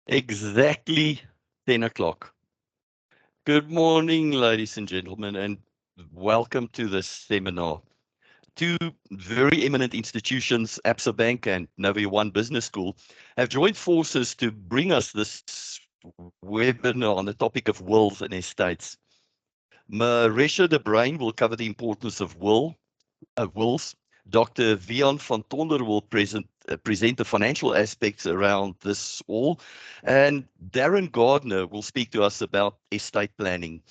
Exactly 10 o'clock. Good morning, ladies and gentlemen, and welcome to this seminar. Two very eminent institutions, Absa Bank and Novia One Business School, have joined forces to bring us this webinar on the topic of wills and estates. Maresha de Bruin will cover the importance of wills. Dr. Vian van Tonder will present the financial aspects around this all. And Darren Gardner will speak to us about estate planning.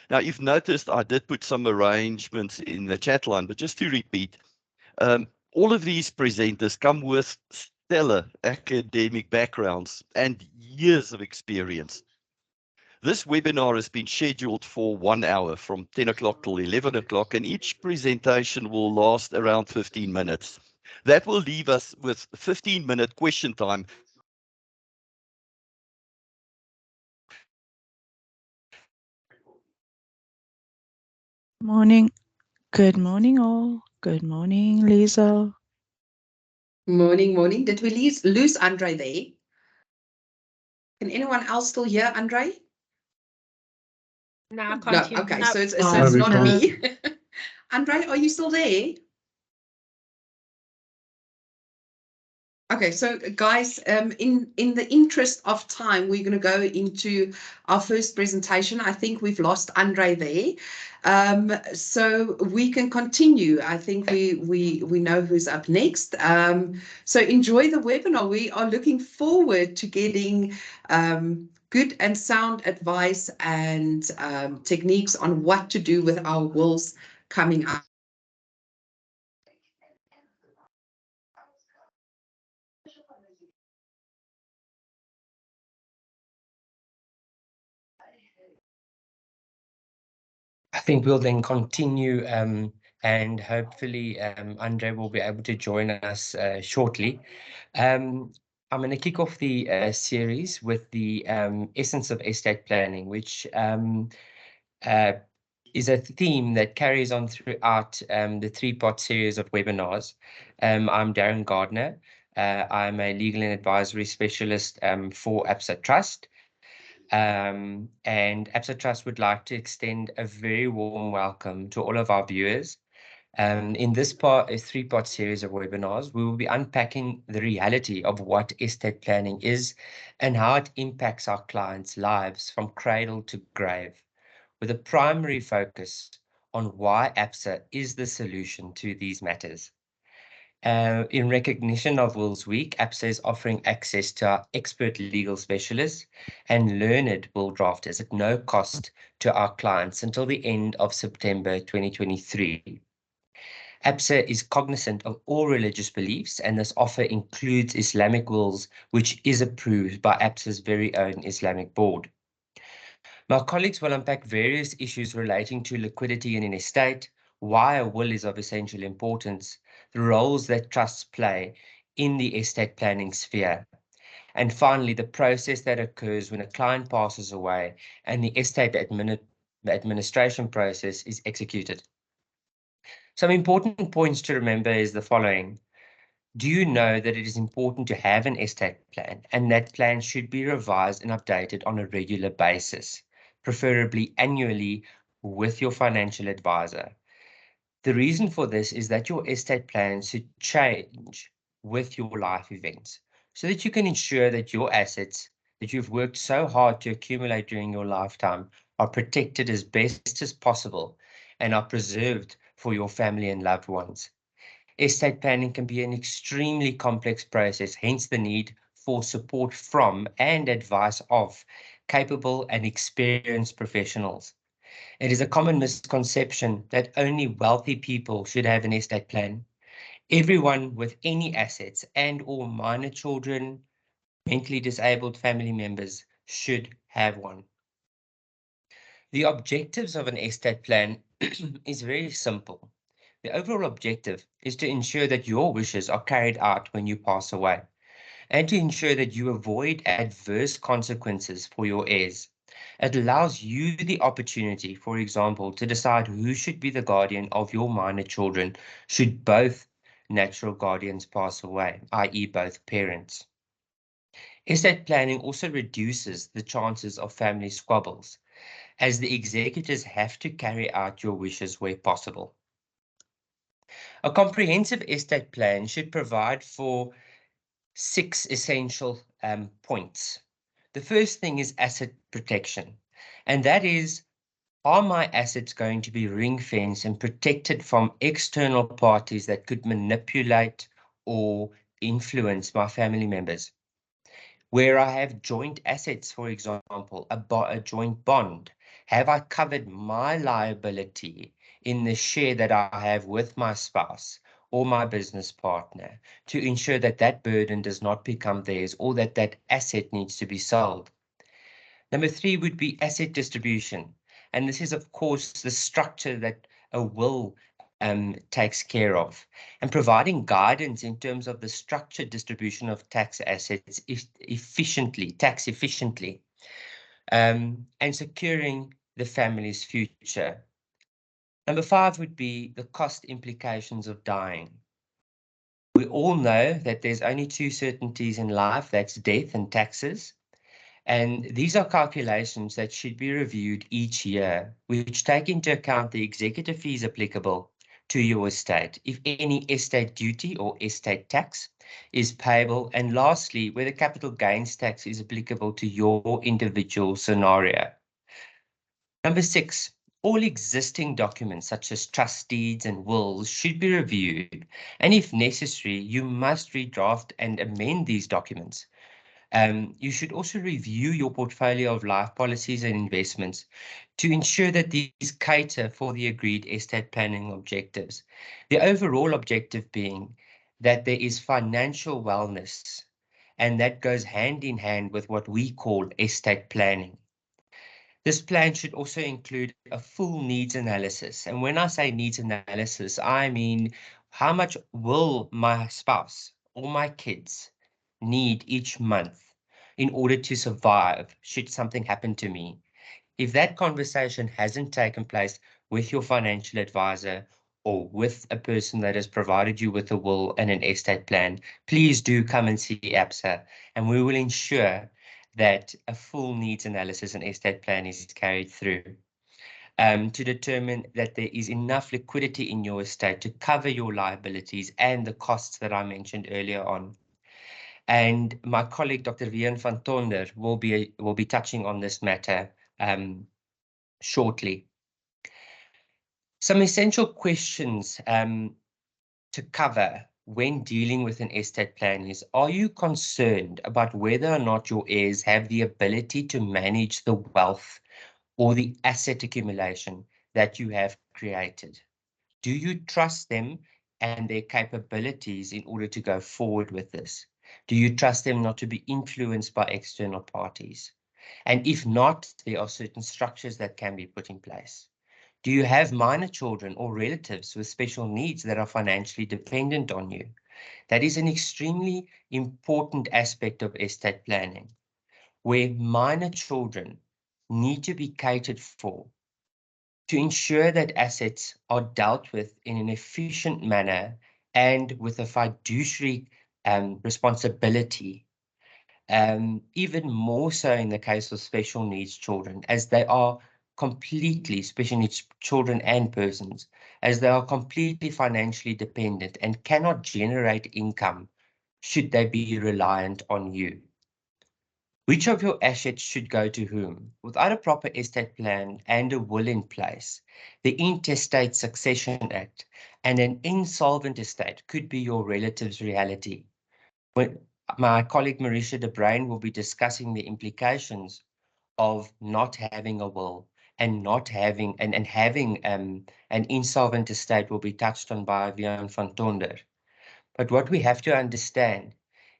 Now, you've noticed I did put some arrangements in the chat line, but just to repeat, all of these presenters come with stellar academic backgrounds and years of experience. This webinar has been scheduled for 1 hour from 10 o'clock till 11 o'clock, and each presentation will last around 15 minutes. That will leave us with 15-minute question time. Morning. Good morning, all. Good morning, Lisa. Morning. Did we lose Andre there? Can anyone else still hear Andre? No, I can't hear. Okay, No. so it's No, we not can't. me. Andre, are you still there? Okay, so guys, in the interest of time, we're going to go into our first presentation. I think we've lost Andre there, so we can continue. I think we know who's up next. So enjoy the webinar. We are looking forward to getting good and sound advice and techniques on what to do with our wills coming up. I think we'll then continue and hopefully Andre will be able to join us shortly. I'm going to kick off the series with the essence of estate planning, which is a theme that carries on throughout the three-part series of webinars. I'm Darren Gardner. I'm a legal and advisory specialist for Absa Trust. And Absa Trust would like to extend a very warm welcome to all of our viewers. In this three-part series of webinars, we will be unpacking the reality of what estate planning is and how it impacts our clients' lives from cradle to grave, with a primary focus on why Absa is the solution to these matters. In recognition of Wills Week, Absa is offering access to our expert legal specialists and learned will drafters at no cost to our clients until the end of September 2023. Absa is cognizant of all religious beliefs, and this offer includes Islamic wills, which is approved by Absa's very own Islamic board. My colleagues will unpack various issues relating to liquidity in an estate, why a will is of essential importance, the roles that trusts play in the estate planning sphere, and finally, the process that occurs when a client passes away and the estate administration process is executed. Some important points to remember is the following. Do you know that it is important to have an estate plan, and that plan should be revised and updated on a regular basis, preferably annually with your financial advisor? The reason for this is that your estate plan should change with your life events so that you can ensure that your assets that you've worked so hard to accumulate during your lifetime are protected as best as possible and are preserved for your family and loved ones. Estate planning can be an extremely complex process, hence the need for support from and advice of capable and experienced professionals. It is a common misconception that only wealthy people should have an estate plan. Everyone with any assets and or minor children, mentally disabled family members should have one. The objectives of an estate plan is very simple. The overall objective is to ensure that your wishes are carried out when you pass away, and to ensure that you avoid adverse consequences for your heirs. It allows you the opportunity, for example, to decide who should be the guardian of your minor children should both natural guardians pass away, i.e. both parents. Estate planning also reduces the chances of family squabbles, as the executors have to carry out your wishes where possible. A comprehensive estate plan should provide for 6 essential points. The first thing is asset protection, and that is, are my assets going to be ring-fenced and protected from external parties that could manipulate or influence my family members? Where I have joint assets, for example, a joint bond, have I covered my liability in the share that I have with my spouse or my business partner to ensure that that burden does not become theirs or that that asset needs to be sold? Number 3 would be asset distribution. And this is, of course, the structure that a will takes care of, and providing guidance in terms of the structured distribution of tax assets tax efficiently, and securing the family's future. Number 5 would be the cost implications of dying. We all know that there's only 2 certainties in life, that's death and taxes. And these are calculations that should be reviewed each year, which take into account the executive fees applicable to your estate, if any estate duty or estate tax is payable, and lastly, whether capital gains tax is applicable to your individual scenario. Number 6, all existing documents such as trust deeds and wills should be reviewed, and if necessary, you must redraft and amend these documents. You should also review your portfolio of life policies and investments to ensure that these cater for the agreed estate planning objectives. The overall objective being that there is financial wellness, and that goes hand in hand with what we call estate planning. This plan should also include a full needs analysis. And when I say needs analysis, I mean how much will my spouse or my kids need each month in order to survive should something happen to me. If that conversation hasn't taken place with your financial advisor or with a person that has provided you with a will and an estate plan, please do come and see ABSA, and we will ensure that a full needs analysis and estate plan is carried through to determine that there is enough liquidity in your estate to cover your liabilities and the costs that I mentioned earlier on. And my colleague, Dr. Wiaan van Tonder, will be touching on this matter shortly. Some essential questions to cover when dealing with an estate plan is, are you concerned about whether or not your heirs have the ability to manage the wealth or the asset accumulation that you have created? Do you trust them and their capabilities in order to go forward with this? Do you trust them not to be influenced by external parties? And if not, there are certain structures that can be put in place. Do you have minor children or relatives with special needs that are financially dependent on you? That is an extremely important aspect of estate planning, where minor children need to be catered for to ensure that assets are dealt with in an efficient manner and with a fiduciary responsibility. Even more so in the case of special needs children, as they are completely, special needs children and persons, as they are completely financially dependent and cannot generate income should they be reliant on you. Which of your assets should go to whom? Without a proper estate plan and a will in place, the Intestate Succession Act and an insolvent estate could be your relative's reality. When my colleague Marisha de Bruin will be discussing the implications of not having a will and not having and having an insolvent estate will be touched on by Wiaan van Tonder. But what we have to understand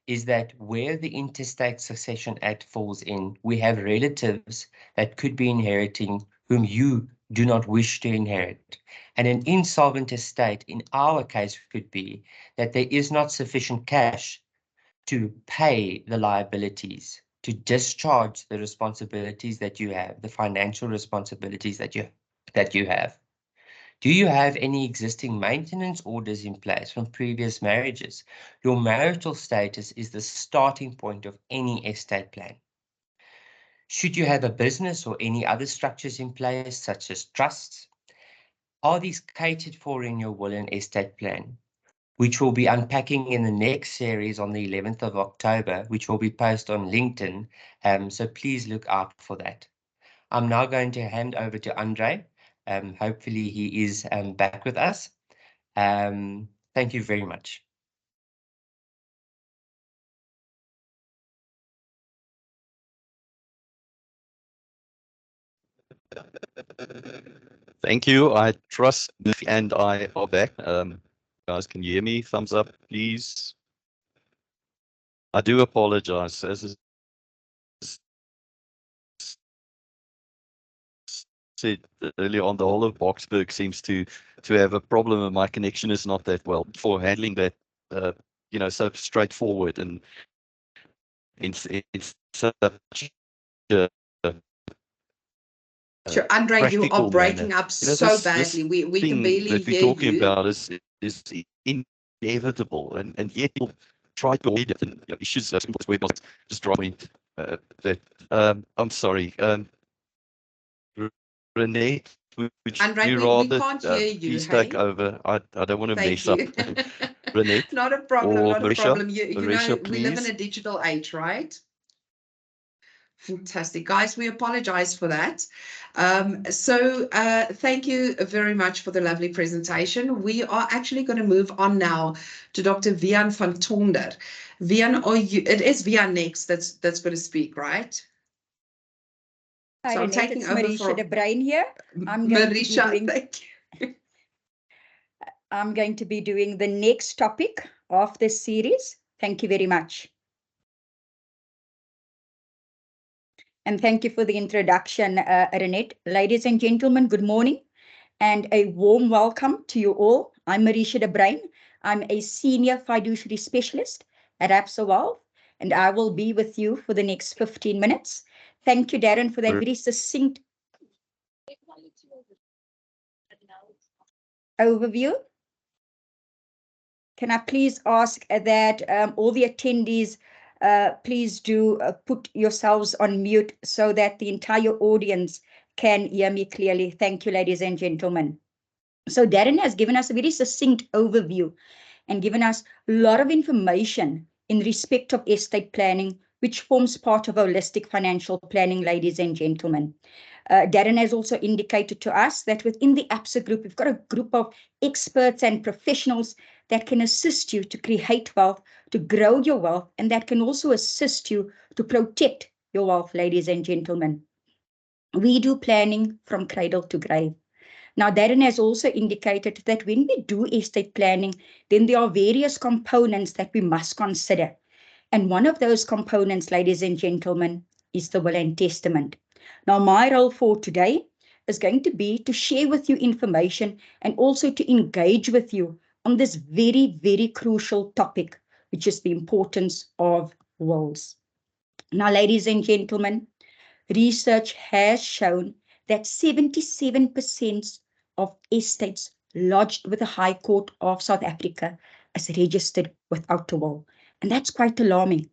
is that where the Intestate Succession Act falls in, we have relatives that could be inheriting whom you do not wish to inherit. And an insolvent estate in our case could be that there is not sufficient cash to pay the liabilities, to discharge the responsibilities that you have, the financial responsibilities that you have. Do you have any existing maintenance orders in place from previous marriages? Your marital status is the starting point of any estate plan. Should you have a business or any other structures in place, such as trusts? Are these catered for in your will and estate plan, which we'll be unpacking in the next series on the 11th of October, which will be posted on LinkedIn, so please look out for that. I'm now going to hand over to Andre. Hopefully he is back with us. Thank you very much. Thank you. I trust Murphy and I are back. Guys, can you hear me? Thumbs up, please. I do apologize. As I said earlier on, the whole of Boksburg seems to have a problem, and my connection is not that well for handling that, so straightforward and it's such a Sure, Andre, you are practical breaking manner. up so badly. We can thing barely that we're hear talking you. about is inevitable, and yet people try to avoid it. And issues just drop me. That I'm sorry, Renee. Andre, you we rather can't hear you. please Hey? take over? I don't want to Thank mess up. you. Renee Not a problem. or Not a Marisha? problem. You Marisha, know, we live in please. a digital age, right? Fantastic. Guys, we apologize for that. Thank you very much for the lovely presentation. We are actually going to move on now to Dr. Wiaan van Tonder. Wiaan, it is Wiaan next that's going to speak, right? Hi, So I'm Renate, taking it's over Marisha for de Bruin here. I'm going to be Marisha. doing- Thank you. I'm going to be doing the next topic of this series. Thank you very much. And thank you for the introduction, Renate. Ladies and gentlemen, good morning and a warm welcome to you all. I'm Marisha de Bruin. I'm a senior fiduciary specialist at Absa Wealth, and I will be with you for the next 15 minutes. Thank you, Darren, for that very succinct overview. Can I please ask that all the attendees please do put yourselves on mute so that the entire audience can hear me clearly. Thank you, ladies and gentlemen. So Darren has given us a very succinct overview and given us a lot of information in respect of estate planning, which forms part of holistic financial planning, ladies and gentlemen. Darren has also indicated to us that within the Absa Group, we've got a group of experts and professionals that can assist you to create wealth, to grow your wealth, and that can also assist you to protect your wealth, ladies and gentlemen. We do planning from cradle to grave. Now, Darren has also indicated that when we do estate planning, then there are various components that we must consider. And one of those components, ladies and gentlemen, is the will and testament. Now, my role for today is going to be to share with you information and also to engage with you on this very, very crucial topic, which is the importance of wills. Now, ladies and gentlemen, research has shown that 77% of estates lodged with the High Court of South Africa is registered without a will. And that's quite alarming.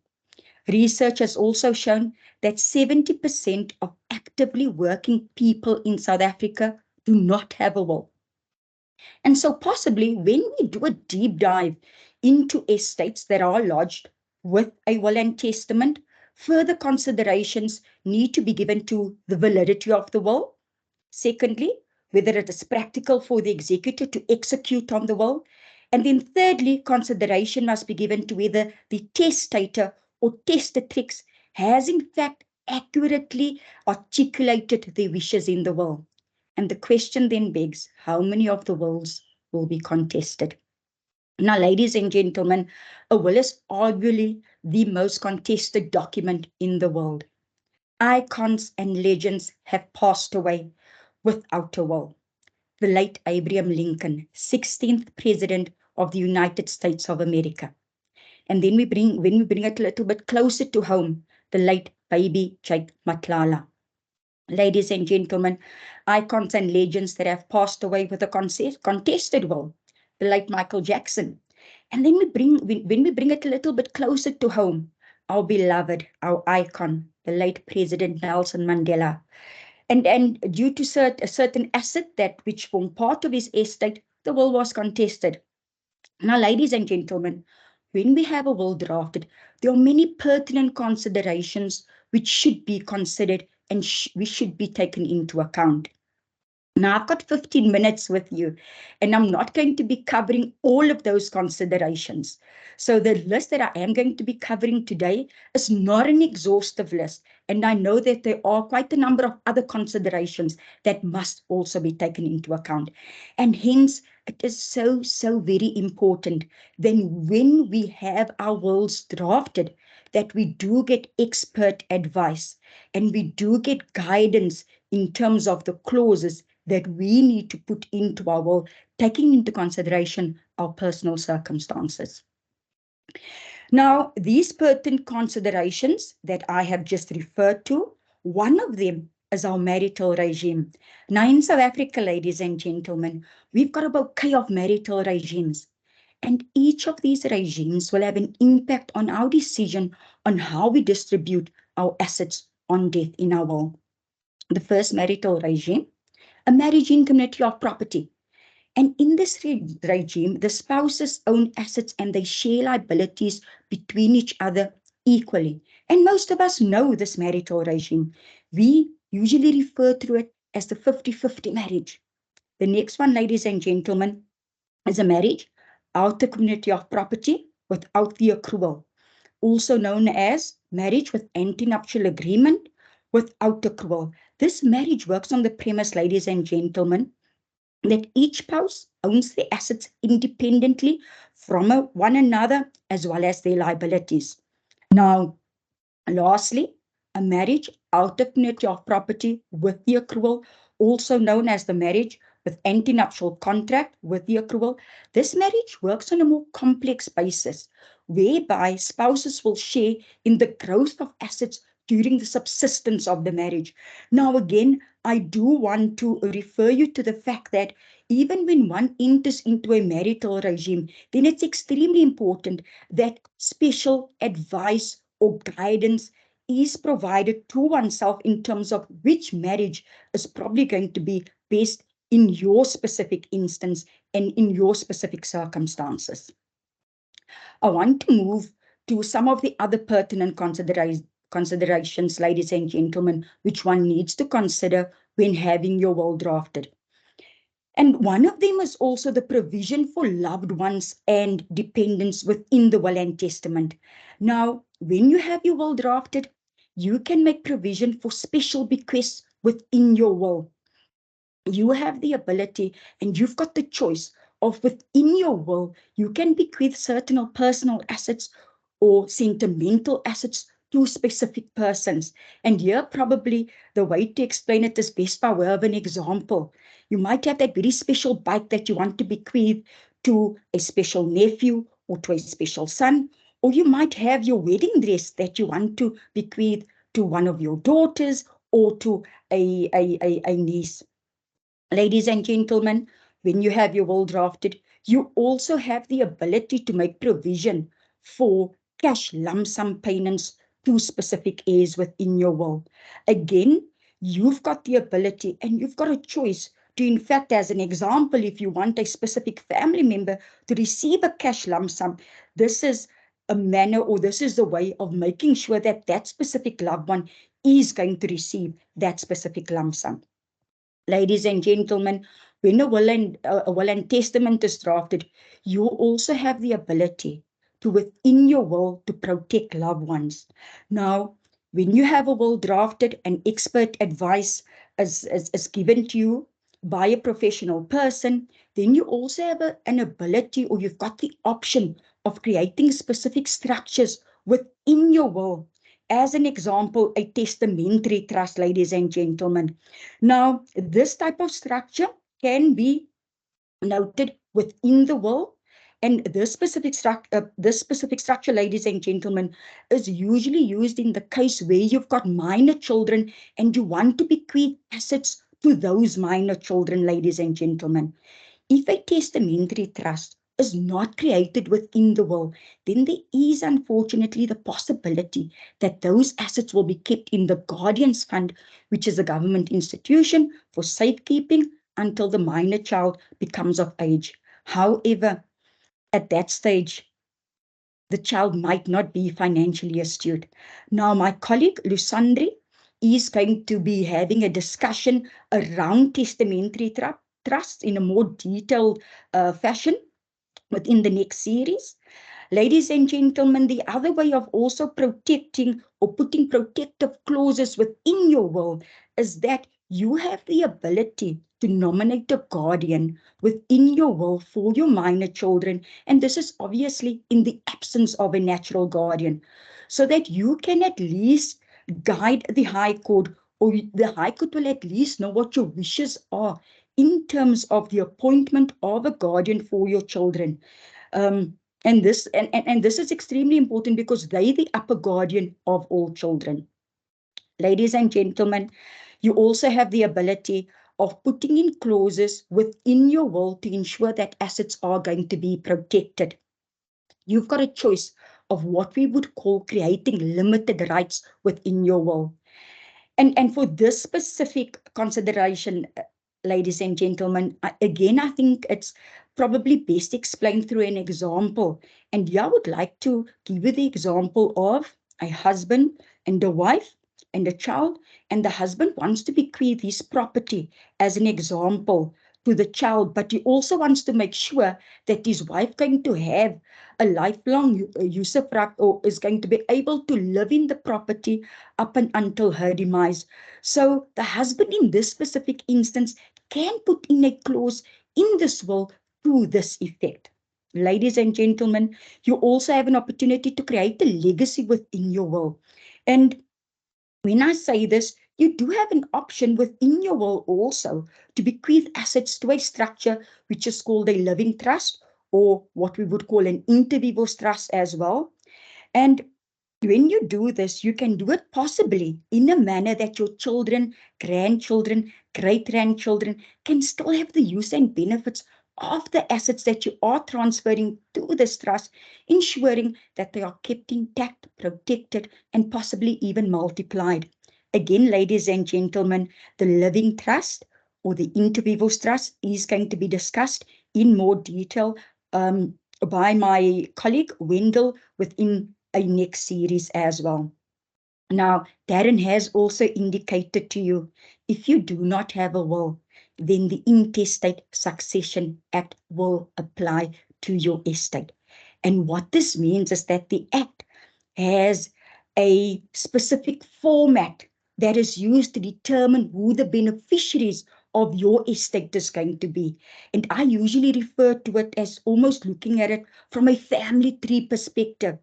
Research has also shown that 70% of actively working people in South Africa do not have a will. And so possibly when we do a deep dive into estates that are lodged with a will and testament, further considerations need to be given to the validity of the will. Secondly, whether it is practical for the executor to execute on the will. And then thirdly, consideration must be given to whether the testator or testatrix has in fact accurately articulated their wishes in the will. And the question then begs, how many of the wills will be contested? Now, ladies and gentlemen, a will is arguably the most contested document in the world. Icons and legends have passed away without a will. The late Abraham Lincoln, 16th President of the United States of America. And then when we bring it a little bit closer to home, the late baby Jake Matlala. Ladies and gentlemen, icons and legends that have passed away with a contested will, the late Michael Jackson. And then when we bring it a little bit closer to home, our beloved, our icon, the late President Nelson Mandela. And due to a certain asset that which formed part of his estate, the will was contested. Now, ladies and gentlemen, when we have a will drafted, there are many pertinent considerations which should be considered and we should be taken into account. Now, I've got 15 minutes with you, and I'm not going to be covering all of those considerations. So the list that I am going to be covering today is not an exhaustive list, and I know that there are quite a number of other considerations that must also be taken into account. And hence, it is so very important then when we have our wills drafted, that we do get expert advice and we do get guidance in terms of the clauses that we need to put into our will, taking into consideration our personal circumstances. Now, these pertinent considerations that I have just referred to, one of them is our marital regime. Now, in South Africa, ladies and gentlemen, we've got a bouquet of marital regimes, and each of these regimes will have an impact on our decision on how we distribute our assets on death in our will. The first marital regime, a marriage in community of property. And in this regime, the spouses own assets and they share liabilities between each other equally. And most of us know this marital regime. We usually refer to it as the 50-50 marriage. The next one, ladies and gentlemen, is a marriage out the community of property without the accrual, also known as marriage with antenuptial agreement without accrual. This marriage works on the premise, ladies and gentlemen, that each spouse owns the assets independently from one another as well as their liabilities. Now, lastly, a marriage out of community of property with the accrual, also known as the marriage with antenuptial contract with the accrual. This marriage works on a more complex basis, whereby spouses will share in the growth of assets during the subsistence of the marriage. Now, again, I do want to refer you to the fact that even when one enters into a marital regime, then it's extremely important that special advice or guidance is provided to oneself in terms of which marriage is probably going to be best in your specific instance and in your specific circumstances. I want to move to some of the other pertinent considerations, ladies and gentlemen, which one needs to consider when having your will drafted. And one of them is also the provision for loved ones and dependents within the will and testament. Now, when you have your will drafted, you can make provision for special bequests within your will. You have the ability and you've got the choice of within your will, you can bequeath certain personal assets or sentimental assets to specific persons. And here probably the way to explain it is best by way of an example. You might have that very special bike that you want to bequeath to a special nephew or to a special son, or you might have your wedding dress that you want to bequeath to one of your daughters or to a niece. Ladies and gentlemen, when you have your will drafted, you also have the ability to make provision for cash lump sum payments to specific heirs within your will. Again, you've got the ability and you've got a choice to, in fact, as an example, if you want a specific family member to receive a cash lump sum, this is a manner or this is the way of making sure that that specific loved one is going to receive that specific lump sum. Ladies and gentlemen, when a will and testament is drafted, you also have the ability to, within your will, to protect loved ones. Now, when you have a will drafted and expert advice is given to you by a professional person, then you also have an ability, or you've got the option of creating specific structures within your will. As an example, a testamentary trust, ladies and gentlemen. Now, this type of structure can be noted within the will, And this specific structure, ladies and gentlemen, is usually used in the case where you've got minor children and you want to bequeath assets to those minor children, ladies and gentlemen. If a testamentary trust is not created within the will, then there is unfortunately the possibility that those assets will be kept in the guardian's fund, which is a government institution for safekeeping until the minor child becomes of age. However, at that stage, the child might not be financially astute. Now, my colleague Lusandri is going to be having a discussion around testamentary trusts in a more detailed fashion within the next series. Ladies and gentlemen, the other way of also protecting or putting protective clauses within your will is that you have the ability to nominate a guardian within your will for your minor children. And this is obviously in the absence of a natural guardian, so that you can at least guide the High Court, or the High Court will at least know what your wishes are in terms of the appointment of a guardian for your children. And this is extremely important because they're the upper guardian of all children. Ladies and gentlemen, you also have the ability of putting in clauses within your will to ensure that assets are going to be protected. You've got a choice of what we would call creating limited rights within your will. And for this specific consideration, ladies and gentlemen, again, I think it's probably best explained through an example. And yeah, I would like to give you the example of a husband and a wife and a child, and the husband wants to bequeath his property as an example to the child, but he also wants to make sure that his wife going to have a lifelong usufruct, or is going to be able to live in the property up and until her demise. So the husband in this specific instance can put in a clause in this will to this effect. Ladies and gentlemen, you also have an opportunity to create a legacy within your will. And when I say this, you do have an option within your will also to bequeath assets to a structure which is called a living trust, or what we would call an inter vivos trust as well. And when you do this, you can do it possibly in a manner that your children, grandchildren, great-grandchildren can still have the use and benefits of the assets that you are transferring to this trust, ensuring that they are kept intact, protected, and possibly even multiplied. Again, ladies and gentlemen, the living trust or the inter vivos trust is going to be discussed in more detail by my colleague Wendell within a next series as well. Now, Darren has also indicated to you, if you do not have a will, then the Intestate Succession Act will apply to your estate. And what this means is that the Act has a specific format that is used to determine who the beneficiaries of your estate is going to be. And I usually refer to it as almost looking at it from a family tree perspective.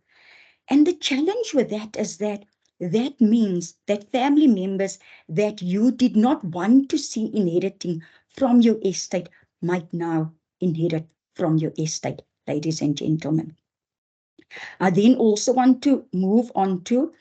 And the challenge with that is that that means that family members that you did not want to see inheriting from your estate might now inherit from your estate, ladies and gentlemen. I then also want to move on to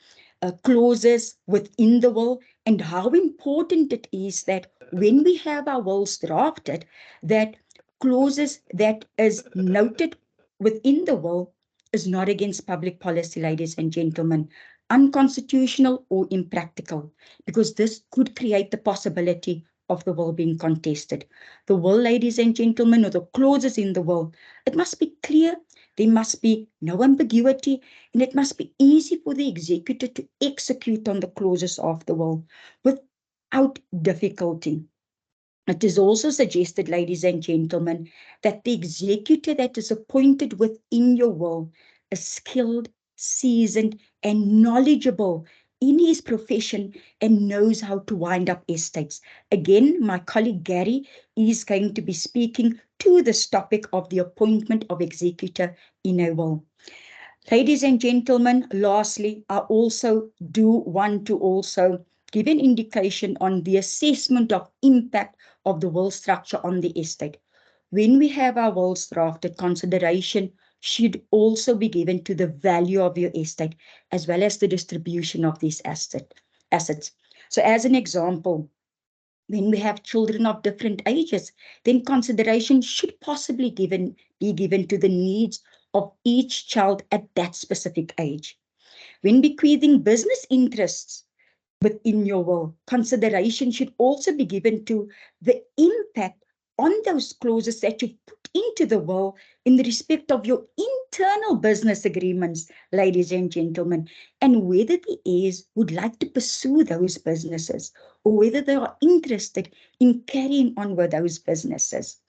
clauses within the will, and how important it is that when we have our wills drafted, that clauses that is noted within the will is not against public policy, ladies and gentlemen, unconstitutional or impractical, because this could create the possibility of the will being contested. The will, ladies and gentlemen, or the clauses in the will, it must be clear, there must be no ambiguity, and it must be easy for the executor to execute on the clauses of the will without difficulty. It is also suggested, ladies and gentlemen, that the executor that is appointed within your will is skilled, seasoned, and knowledgeable in his profession and knows how to wind up estates. Again, my colleague Gary is going to be speaking to this topic of the appointment of executor in a will. Ladies and gentlemen, lastly, I also do want to also give an indication on the assessment of impact of the will structure on the estate. when we have our wills drafted, consideration should also be given to the value of your estate, as well as the distribution of these assets. So as an example, when we have children of different ages, then consideration should possibly be given to the needs of each child at that specific age. When bequeathing business interests within your will, consideration should also be given to the impact on those clauses that you put into the will in respect of your internal business agreements, ladies and gentlemen, and whether the heirs would like to pursue those businesses or whether they are interested in carrying on with those businesses.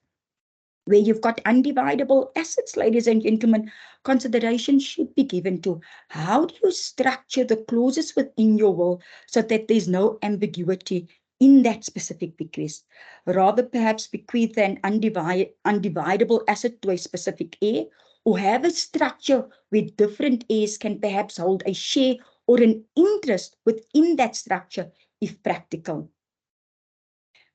Where you've got undividable assets, ladies and gentlemen, consideration should be given to how do you structure the clauses within your will so that there's no ambiguity in that specific bequest. Rather perhaps bequeath an undividable asset to a specific heir, or have a structure where different heirs can perhaps hold a share or an interest within that structure if practical.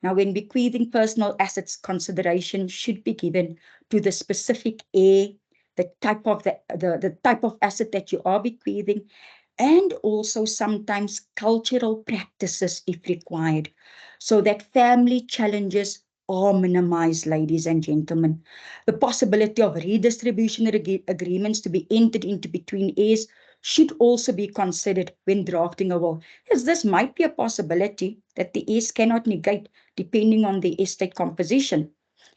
Now, when bequeathing personal assets, consideration should be given to the specific heir, the type of the type of asset that you are bequeathing, and also sometimes cultural practices if required, so that family challenges are minimized, ladies and gentlemen. The possibility of redistribution agreements to be entered into between heirs should also be considered when drafting a will, as this might be a possibility that the heirs cannot negate depending on the estate composition.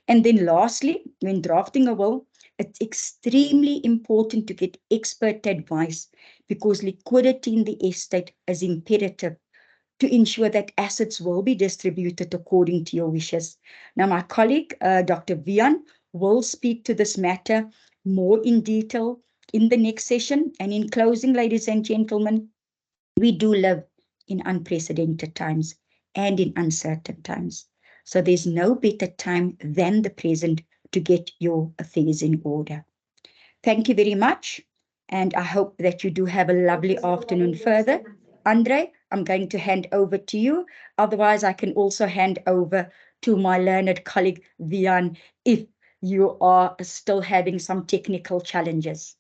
And then lastly, when drafting a will, it's extremely important to get expert advice, because liquidity in the estate is imperative to ensure that assets will be distributed according to your wishes. Now, my colleague, Dr. Vian, will speak to this matter more in detail in the next session. And in closing, ladies and gentlemen, we do live in unprecedented times and in uncertain times. So there's no better time than the present to get your affairs in order. Thank you very much. And I hope that you do have a lovely afternoon further. Andre, I'm going to hand over to you. Otherwise, I can also hand over to my learned colleague, Vian, if you are still having some technical challenges.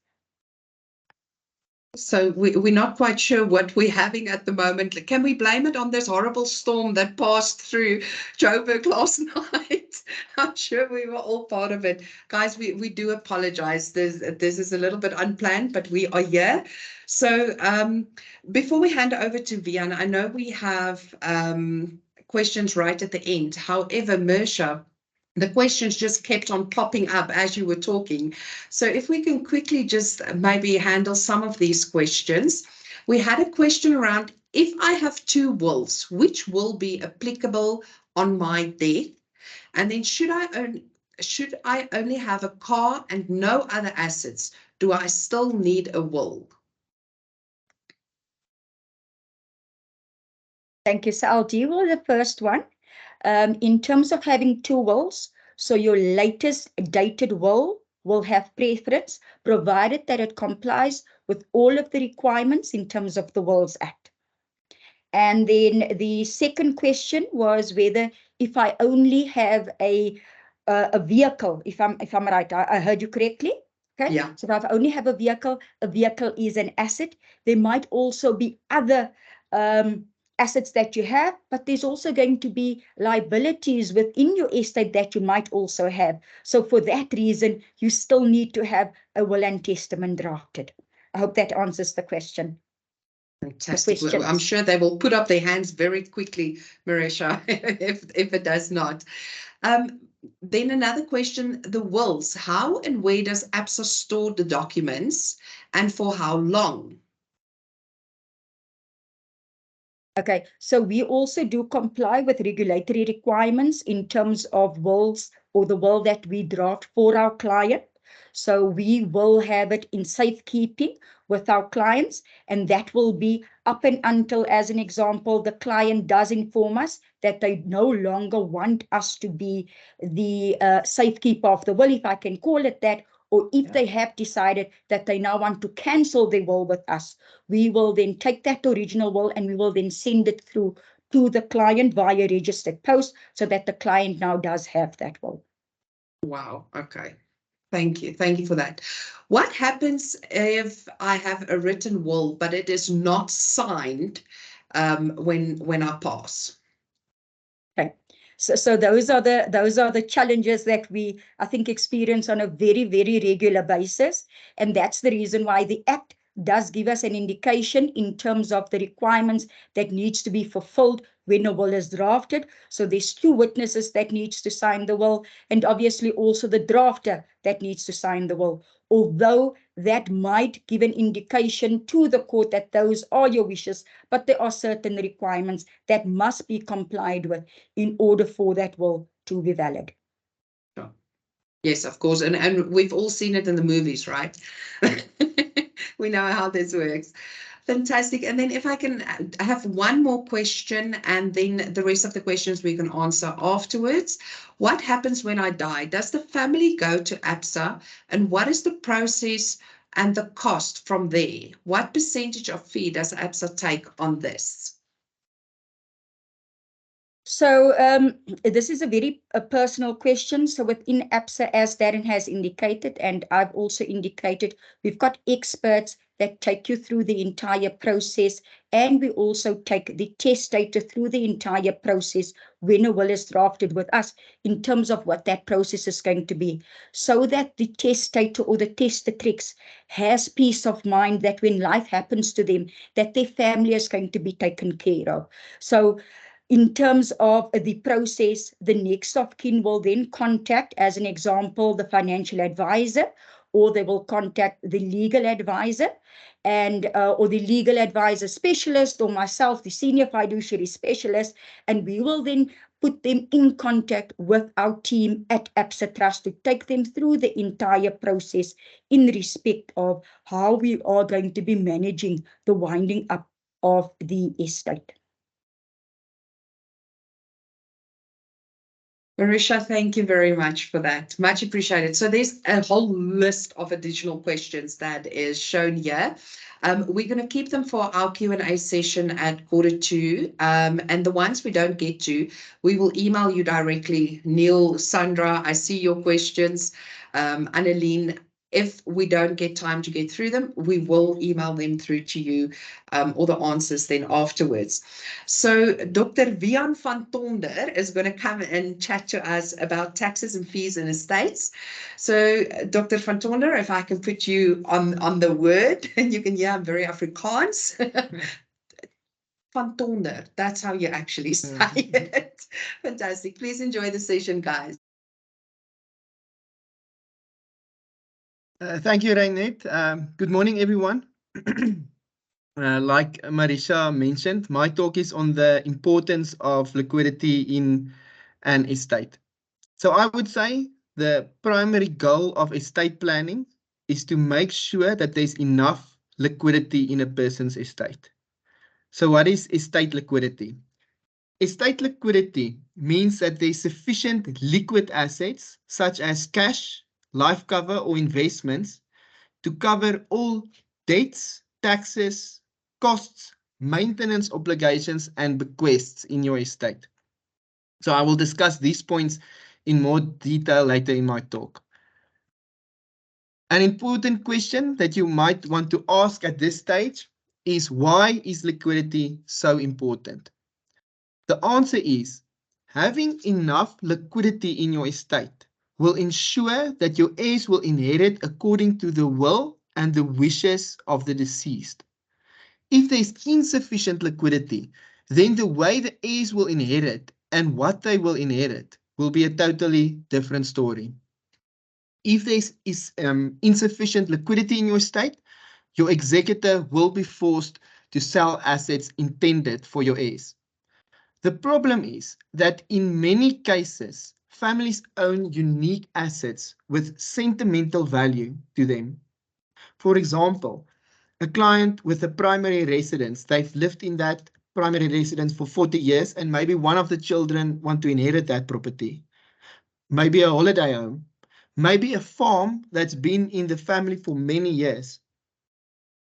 So we're not quite sure what we're having at the moment. Can we blame it on this horrible storm that passed through Joburg last night? I'm sure we were all part of it. Guys, we do apologize. This is a little bit unplanned, but we are here. So before we hand over to Vian, I know we have questions right at the end. However, Mersha, the questions just kept on popping up as you were talking. So if we can quickly just maybe handle some of these questions. We had a question around, if I have two wills, which will be applicable on my death? And then should I only have a car and no other assets? Do I still need a will? Thank you. So I'll deal with the first one. In terms of having two wills, so your latest dated will have preference, provided that it complies with all of the requirements in terms of the Wills Act. And then the second question was whether if I only have a vehicle, if I'm right, I heard you correctly. Okay. Yeah. So if I only have a vehicle is an asset. There might also be other assets that you have, but there's also going to be liabilities within your estate that you might also have. So for that reason, you still need to have a will and testament drafted. I hope that answers the question. Fantastic. Well, I'm sure they will put up their hands very quickly, Marisha, if it does not. Then another question, the wills. How and where does ABSA store the documents, and for how long? Okay, so we also do comply with regulatory requirements in terms of wills or the will that we draft for our client. So we will have it in safekeeping with our clients, and that will be up and until, as an example, the client does inform us that they no longer want us to be the safekeeper of the will, if I can call it that, or if they have decided that they now want to cancel their will with us. We will then take that original will and we will then send it through to the client via registered post so that the client now does have that will. Wow. Okay. Thank you. Thank you for that. What happens if I have a written will, but it is not signed when I pass? Okay. So those are the challenges that we, I think, experience on a very, very regular basis. And that's the reason why the Act does give us an indication in terms of the requirements that needs to be fulfilled when a will is drafted. So there's two witnesses that needs to sign the will, and obviously also the drafter that needs to sign the will. Although that might give an indication to the court that those are your wishes, but there are certain requirements that must be complied with in order for that will to be valid. Sure. Yes, of course. And we've all seen it in the movies, right? We know how this works. Fantastic. And then if I can have one more question, and then the rest of the questions we can answer afterwards. What happens when I die? Does the family go to ABSA? And what is the process and the cost from there? What percentage of fee does ABSA take on this? So this is a very personal question. So within ABSA, as Darren has indicated, and I've also indicated, we've got experts that take you through the entire process, and we also take the testator through the entire process when a will is drafted with us in terms of what that process is going to be, so that the testator or the testatrix has peace of mind that when life happens to them, that their family is going to be taken care of. So in terms of the process, the next of kin will then contact, as an example, the financial advisor, or they will contact the legal advisor, and or the legal advisor specialist, or myself, the senior fiduciary specialist, and we will then put them in contact with our team at ABSA Trust to take them through the entire process in respect of how we are going to be managing the winding up of the estate. Marisha, thank you very much for that. Much appreciated. So there's a whole list of additional questions that is shown here. We're going to keep them for our Q&A session at 2:15. And the ones we don't get to, we will email you directly. Neil, Sandra, I see your questions. Anneline, if we don't get time to get through them, we will email them through to you, or the answers then afterwards. So Dr. Vian van Tonder is going to come and chat to us about taxes and fees and estates. So Dr. van Tonder, if I can put you on the word, and you can hear I'm very Afrikaans. Van Tonder, that's how you actually say it. Fantastic. Please enjoy the session, guys. Thank you, Reinette. Good morning, everyone. Like Marisha mentioned, my talk is on the importance of liquidity in an estate. So I would say the primary goal of estate planning is to make sure that there's enough liquidity in a person's estate. So what is estate liquidity? Estate liquidity means that there's sufficient liquid assets, such as cash, life cover, or investments, to cover all debts, taxes, costs, maintenance obligations, and bequests in your estate. So I will discuss these points in more detail later in my talk. An important question that you might want to ask at this stage is, why is liquidity so important? The answer is, having enough liquidity in your estate will ensure that your heirs will inherit according to the will and the wishes of the deceased. If there is insufficient liquidity, then the way the heirs will inherit and what they will inherit will be a totally different story. If there is insufficient liquidity in your estate, your executor will be forced to sell assets intended for your heirs. The problem is that in many cases, families own unique assets with sentimental value to them. For example, a client with a primary residence, they've lived in that primary residence for 40 years, and maybe one of the children want to inherit that property. Maybe a holiday home, maybe a farm that's been in the family for many years.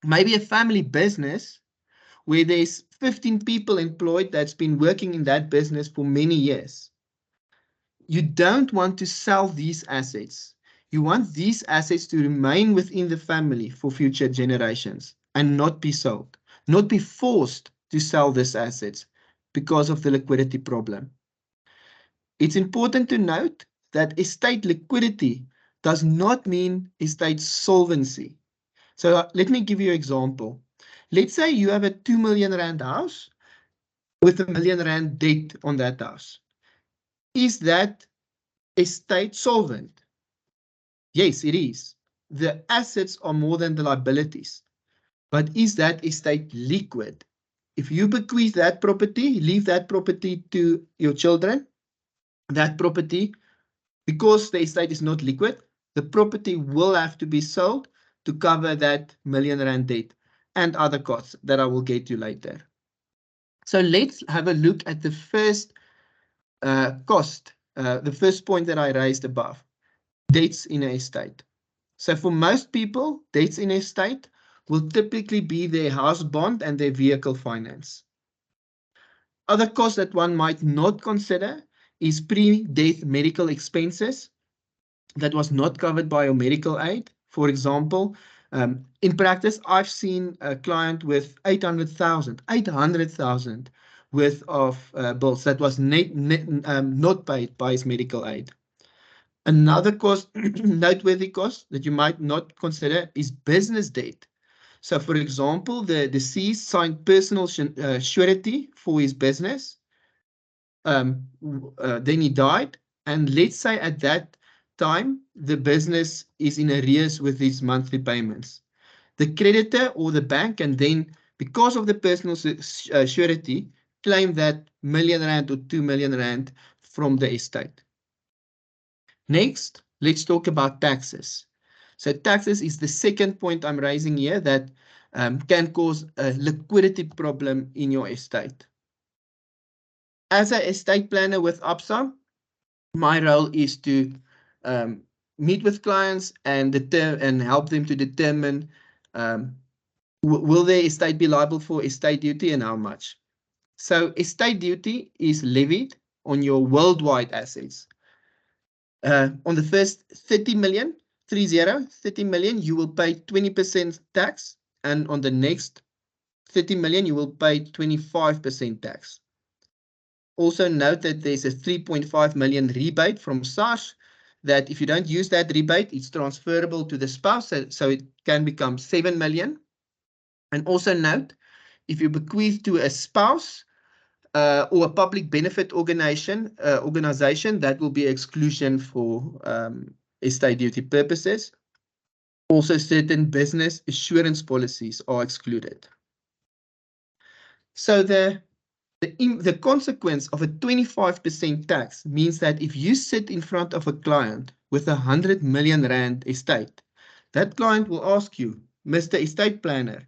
Maybe a family business where there's 15 people employed that's been working in that business for many years. you don't want to sell these assets. You want these assets to remain within the family for future generations and not be sold, not be forced to sell these assets because of the liquidity problem. It's important to note that estate liquidity does not mean estate solvency. So let me give you an example. Let's say you have a 2 million rand house with a 1 million rand debt on that house. Is that estate solvent? Yes, it is. The assets are more than the liabilities. But is that estate liquid? If you bequeath that property, leave that property to your children, that property, because the estate is not liquid, the property will have to be sold to cover that 1 million rand debt and other costs that I will get to later. So let's have a look at the first cost, the first point that I raised above, debts in an estate. So for most people, debts in an estate will typically be their house bond and their vehicle finance. Other costs that one might not consider is pre-death medical expenses that was not covered by your medical aid. For example, in practice, I've seen a client with 800,000 worth of bills that was not paid by his medical aid. Another cost, noteworthy cost that you might not consider is business debt. So, for example, the deceased signed personal surety for his business. Then he died, and let's say at that time the business is in arrears with his monthly payments. The creditor or the bank can then, because of the personal surety, claim that 1 million rand or 2 million rand from the estate. Next, let's talk about taxes. So taxes is the second point I'm raising here that can cause a liquidity problem in your estate. As an estate planner with Absa, my role is to meet with clients and help them to determine will their estate be liable for estate duty and how much. So estate duty is levied on your worldwide assets. On the first 30 million, you will pay 20% tax, and on the next 30 million, you will pay 25% tax. Also note that there's a 3.5 million rebate from SARS that if you don't use that rebate, it's transferable to the spouse, so it can become 7 million. And also note, if you bequeath to a spouse or a public benefit organization, that will be exclusion for estate duty purposes. Also, certain business assurance policies are excluded. So the consequence of a 25% tax means that if you sit in front of a client with 100 million rand estate, that client will ask you, Mr. Estate Planner,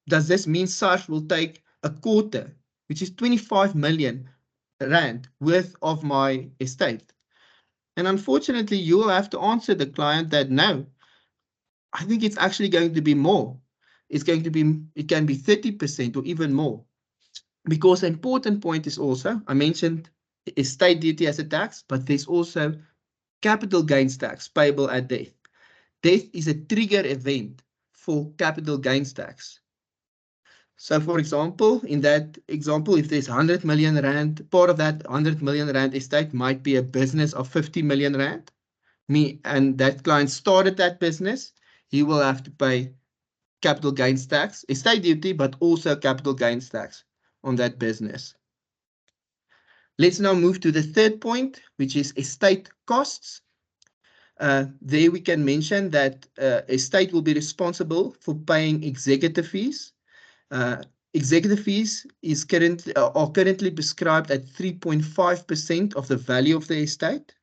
does this mean SARS will take a quarter, which is 25 million rand worth of my estate? And unfortunately, you will have to answer the client that no, I think it's actually going to be more. It can be 30% or even more. Because the important point is also, I mentioned estate duty as a tax, but there's also capital gains tax payable at death. Death is a trigger event for capital gains tax. So for example, in that example, if there's 100 million rand, part of that 100 million rand estate might be a business of 50 million rand. And that client started that business, he will have to pay capital gains tax, estate duty, but also capital gains tax on that business. Let's now move to the third point, which is estate costs. There we can mention that estate will be responsible for paying executive fees. Executive fees are currently prescribed at 3.5% of the value of the estate.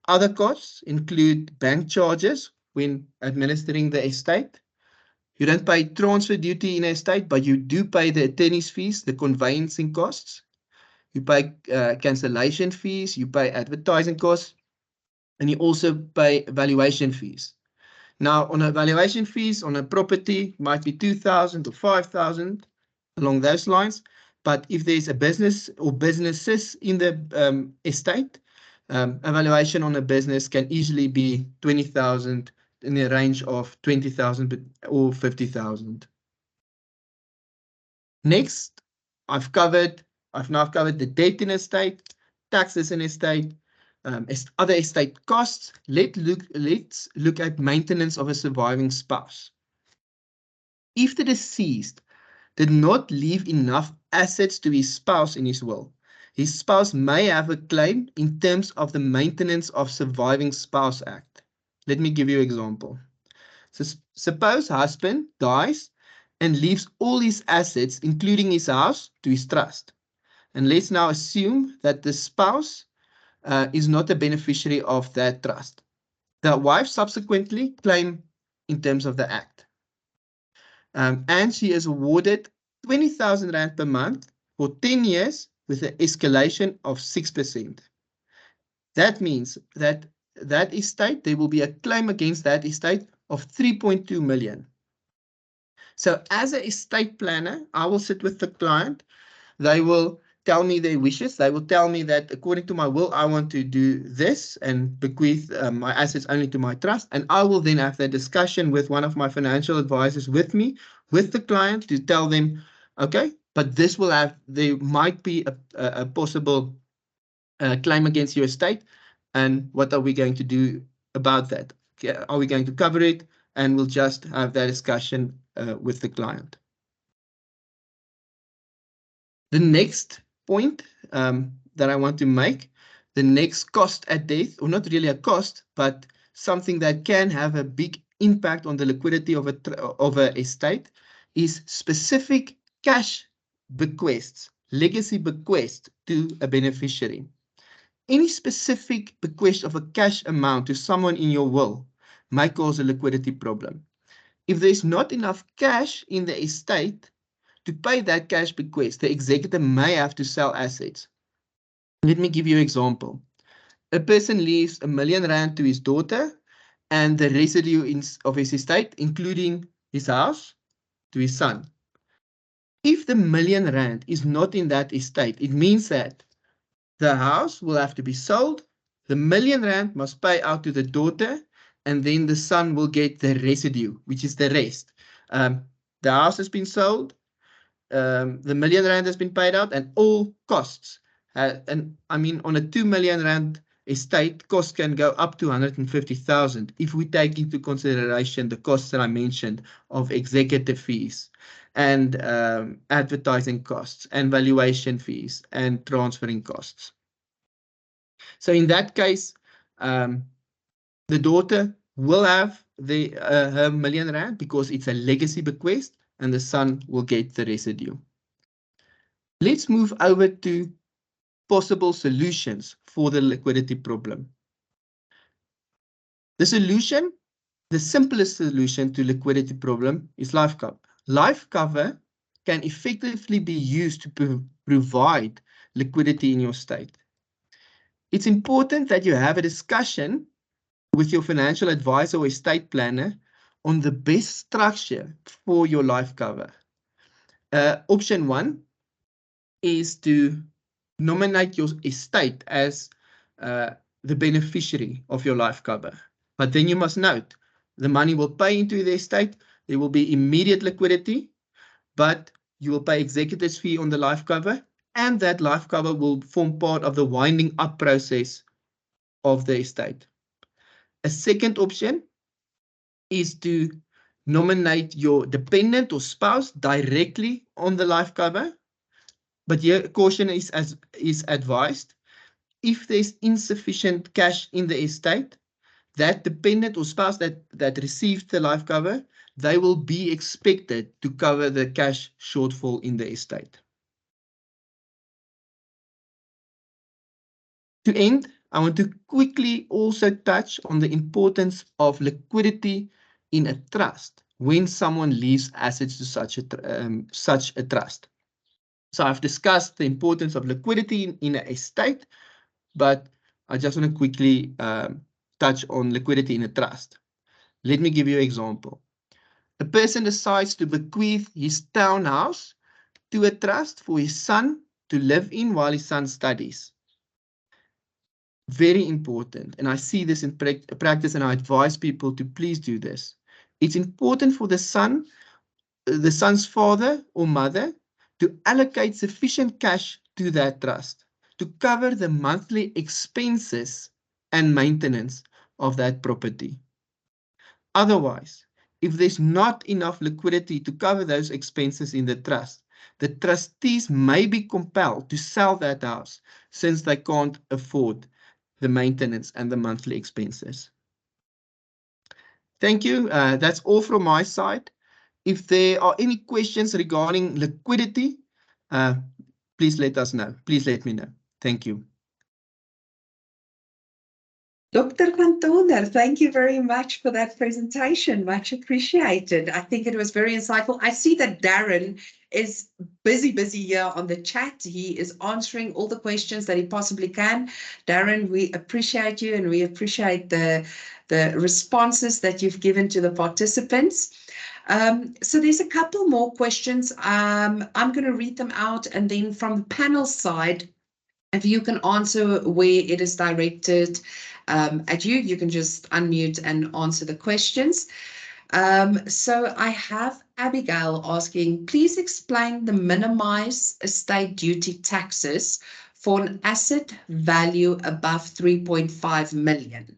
Other costs include bank charges when administering the estate. You don't pay transfer duty in an estate, but you do pay the attorney's fees, the conveyancing costs. You pay cancellation fees, you pay advertising costs, and you also pay valuation fees. Now, on a valuation fees on a property, might be 2,000 or 5,000 along those lines. But if there's a business or businesses in the estate, A valuation on a business can easily be 20,000, in the range of 20,000 or 50,000. Next, I've now covered the debt in estate, taxes in estate, other estate costs. Let's look at maintenance of a surviving spouse. If the deceased did not leave enough assets to his spouse in his will, his spouse may have a claim in terms of the Maintenance of Surviving Spouse Act. Let me give you an example. So suppose husband dies and leaves all his assets, including his house, to his trust. And let's now assume that the spouse is not a beneficiary of that trust. The wife subsequently claims in terms of the Act. And she is awarded 20,000 Rand per month for 10 years with an escalation of 6%. That means that that estate, there will be a claim against that estate of 3.2 million. So as an estate planner, I will sit with the client. They will tell me their wishes. They will tell me that according to my will, I want to do this and bequeath my assets only to my trust. And I will then have that discussion with one of my financial advisors with me, with the client, to tell them, okay, but this will have, there might be a possible claim against your estate. And what are we going to do about that? Are we going to cover it? And we'll just have that discussion with the client. The next point that I want to make, the next cost at death, or not really a cost, but something that can have a big impact on the liquidity of a estate, is specific cash bequests, legacy bequests to a beneficiary. Any specific bequest of a cash amount to someone in your will may cause a liquidity problem. If there's not enough cash in the estate to pay that cash bequest, the executor may have to sell assets. Let me give you an example. A person leaves R1 million to his daughter and the residue of his estate, including his house, to his son. If the R1 million is not in that estate, it means that the house will have to be sold, the R1 million must pay out to the daughter, and then the son will get the residue, which is the rest. The house has been sold, the R1 million has been paid out, and all costs. And I mean, on a R2 million estate, costs can go up to 150,000 if we take into consideration the costs that I mentioned of executive fees and advertising costs and valuation fees and transferring costs. So in that case, the daughter will have her R1 million because it's a legacy bequest, and the son will get the residue. Let's move over to possible solutions for the liquidity problem. The simplest solution to liquidity problem is life cover. Life cover can effectively be used to provide liquidity in your estate. It's important that you have a discussion with your financial advisor or estate planner on the best structure for your life cover. Option 1 is to nominate your estate as the beneficiary of your life cover. But then you must note, the money will pay into the estate, there will be immediate liquidity, but you will pay executor's fee on the life cover, and that life cover will form part of the winding up process of the estate. A second option is to nominate your dependent or spouse directly on the life cover. But here, caution is advised. If there's insufficient cash in the estate, that dependent or spouse that receives the life cover, they will be expected to cover the cash shortfall in the estate. To end, I want to quickly also touch on the importance of liquidity in a trust when someone leaves assets to such a trust. So I've discussed the importance of liquidity in an estate, but I just want to quickly touch on liquidity in a trust. Let me give you an example. A person decides to bequeath his townhouse to a trust for his son to live in while his son studies. very important, and I see this in practice, and I advise people to please do this. It's important for the son's father or mother to allocate sufficient cash to that trust to cover the monthly expenses and maintenance of that property. Otherwise, if there's not enough liquidity to cover those expenses in the trust, the trustees may be compelled to sell that house since they can't afford the maintenance and the monthly expenses. Thank you. That's all from my side. If there are any questions regarding liquidity, please let us know. Please let me know. Thank you. Dr. Van Tonder, thank you very much for that presentation. Much appreciated. I think it was very insightful. I see that Darren is busy here on the chat. He is answering all the questions that he possibly can. Darren, we appreciate you, and we appreciate the responses that you've given to the participants. So there's a couple more questions. I'm going to read them out, and then from the panel side, if you can answer where it is directed at you, you can just unmute and answer the questions. So I have Abigail asking, please explain the minimized estate duty taxes for an asset value above 3.5 million.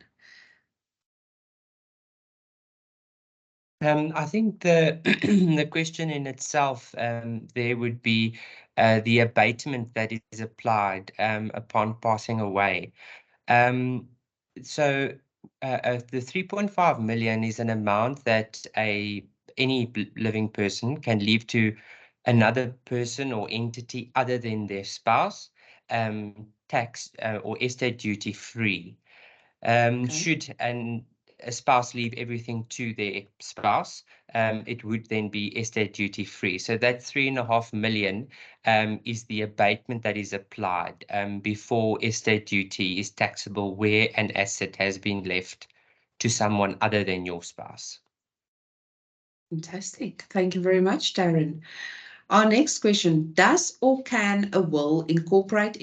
I think the the question in itself there would be the abatement that is applied upon passing away. So the 3.5 million is an amount that any living person can leave to another person or entity other than their spouse, tax or estate duty free. Okay. Should a spouse leave everything to their spouse, it would then be estate duty free. So that 3.5 million is the abatement that is applied before estate duty is taxable where an asset has been left to someone other than your spouse. Fantastic. Thank you very much, Darren. Our next question, does or can a will incorporated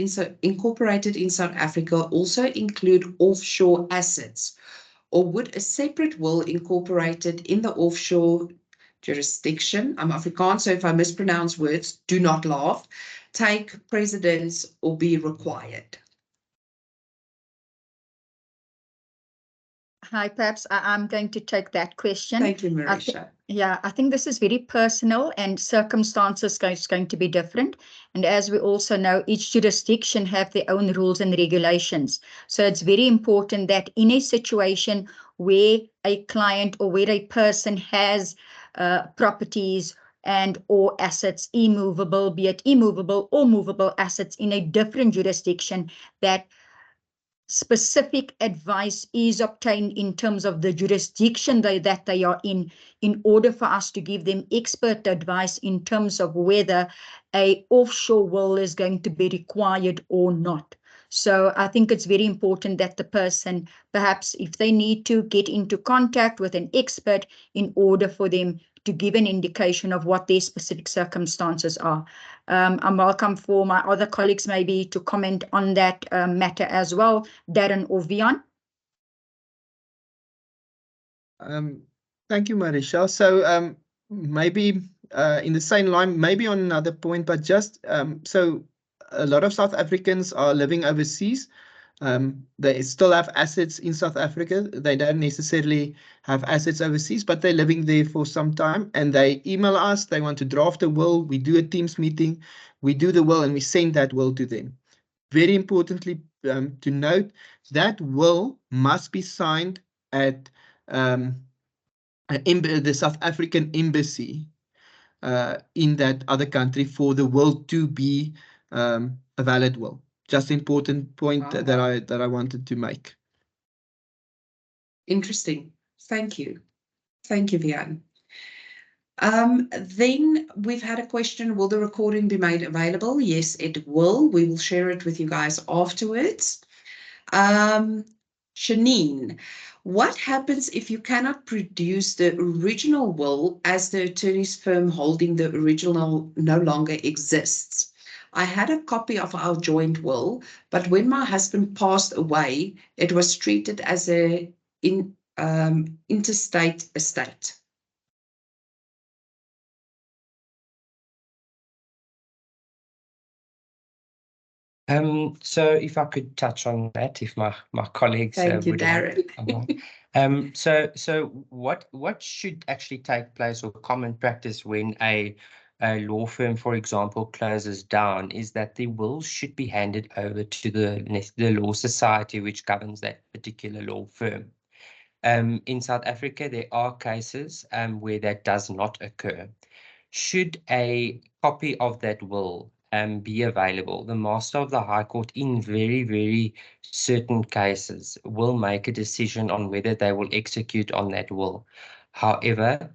in South Africa also include offshore assets? Or would a separate will incorporated in the offshore jurisdiction, I'm Afrikaans, so if I mispronounce words, do not laugh, take precedence or be required? Hi, perhaps I'm going to take that question. Thank you, Marisha. Yeah, I think this is very personal and circumstances is going to be different. And as we also know, each jurisdiction have their own rules and regulations. So it's very important that in a situation where a client or where a person has properties and or assets immovable, be it immovable or movable assets in a different jurisdiction, that specific advice is obtained in terms of the jurisdiction that they are in order for us to give them expert advice in terms of whether a offshore will is going to be required or not. So I think it's very important that the person, perhaps if they need to get into contact with an expert in order for them to give an indication of what their specific circumstances are. I'm welcome for my other colleagues maybe to comment on that matter as well, Darren or Vian. Thank you, Marisha. So maybe in the same line, maybe on another point, but just so a lot of South Africans are living overseas. They still have assets in South Africa. They don't necessarily have assets overseas, but they're living there for some time, and they email us. They want to draft a will. We do a Teams meeting. We do the will, and we send that will to them. Very importantly to note, that will must be signed at the South African embassy in that other country for the will to be a valid will. Just important point that I wanted to make. Interesting. Thank you. Thank you, Vian. Then we've had a question, will the recording be made available? Yes, it will. We will share it with you guys afterwards. Shanine, what happens if you cannot produce the original will as the attorney's firm holding the original no longer exists? I had a copy of our joint will, but when my husband passed away, it was treated as a interstate estate. So if I could touch on that, if my colleagues Thank you, would Darren. So what should actually take place, or common practice when a law firm, for example, closes down, is that the will should be handed over to the law society which governs that particular law firm. In South Africa, there are cases where that does not occur. Should a copy of that will be available, the Master of the High Court, in very, very certain cases, will make a decision on whether they will execute on that will. However,